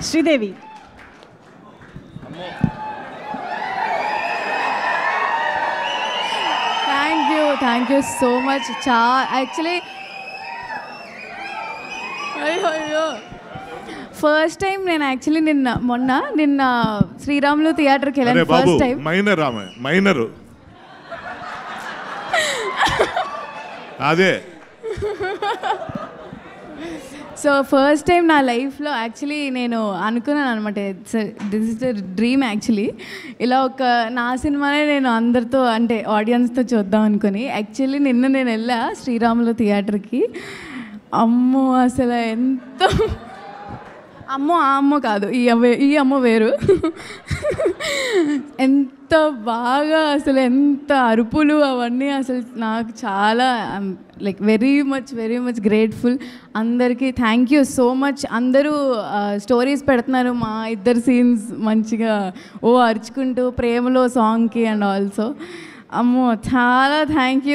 Sridevi. Thank you so much. Actually అయ్యో first time నేను actually నిన్న శ్రీరాములు థియేటర్కి వెళ్ళాను ఫస్ట్ టైం. మైనర్ అదే. సో ఫస్ట్ టైం నా లైఫ్లో యాక్చువల్లీ నేను అనుకున్నాను అనమాట, this is the dream actually. ఇలా నా సినిమానే నేను అందరితో అంటే ఆడియన్స్తో చూద్దాం అనుకుని యాక్చువల్లీ నిన్న నేను వెళ్ళా శ్రీరాములు థియేటర్కి. అమ్మో అసలు ఎంత ఆ అమ్మ కాదు, ఈ అమ్మ వేరు. ఎంత బాగా అసలు ఎంత అరుపులు అవన్నీ అసలు నాకు చాలా లైక్ వెరీ మచ్ గ్రేట్ఫుల్. అందరికీ థ్యాంక్ యూ సో మచ్. అందరూ స్టోరీస్ పెడుతున్నారు మా ఇద్దరు సీన్స్ మంచిగా అరుచుకుంటూ ప్రేమలో సాంగ్కి అండ్ ఆల్సో. అమ్మో చాలా థ్యాంక్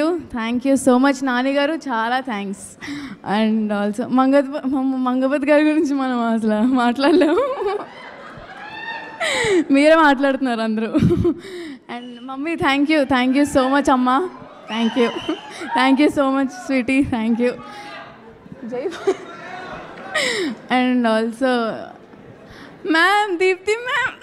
యూ సో మచ్ నాన్నగారు, చాలా థ్యాంక్స్. అండ్ ఆల్సో మంగపతి గారి గురించి మనం అసలు మాట్లాడలేము, మీరే మాట్లాడుతున్నారు అందరూ. And mummy thank you so much అమ్మ, thank you so much Sweety, thank you Jai. And also ma'am, Deepthi ma'am,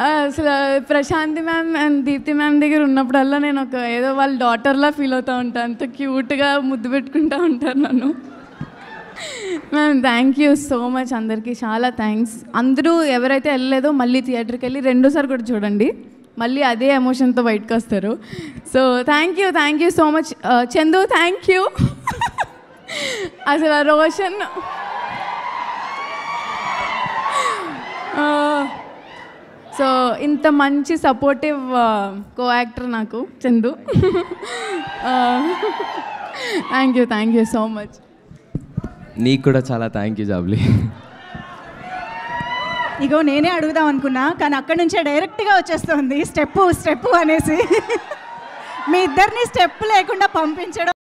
అసలు Prashanthi ma'am and Deepthi ma'am దగ్గర ఉన్నప్పుడల్లా నేను ఏదో వాళ్ళ డాటర్లా ఫీల్ అవుతూ ఉంటాను, అంత క్యూట్గా ముద్దు పెట్టుకుంటూ ఉంటారు నన్ను. Ma'am thank you so much, అందరికీ చాలా థ్యాంక్స్. అందరూ ఎవరైతే వెళ్ళలేదో మళ్ళీ థియేటర్కి వెళ్ళి రెండోసారి కూడా చూడండి, మళ్ళీ అదే ఎమోషన్తో బయటకు వస్తారు. So thank you so much Chandu, thank you. అసలు రోషన్ సో ఇంత మంచి సపోర్టివ్ కో యాక్టర్ నాకు Chandu. Thank you so much. నీకు కూడా చాలా థ్యాంక్ యూ జాబ్లీ. ఇగో నేనే అడుగుదాం అనుకున్నా కానీ అక్కడి నుంచే డైరెక్ట్గా వచ్చేస్తుంది స్టెప్పు అనేసి. మీ ఇద్దరిని స్టెప్ లేకుండా పంపించడం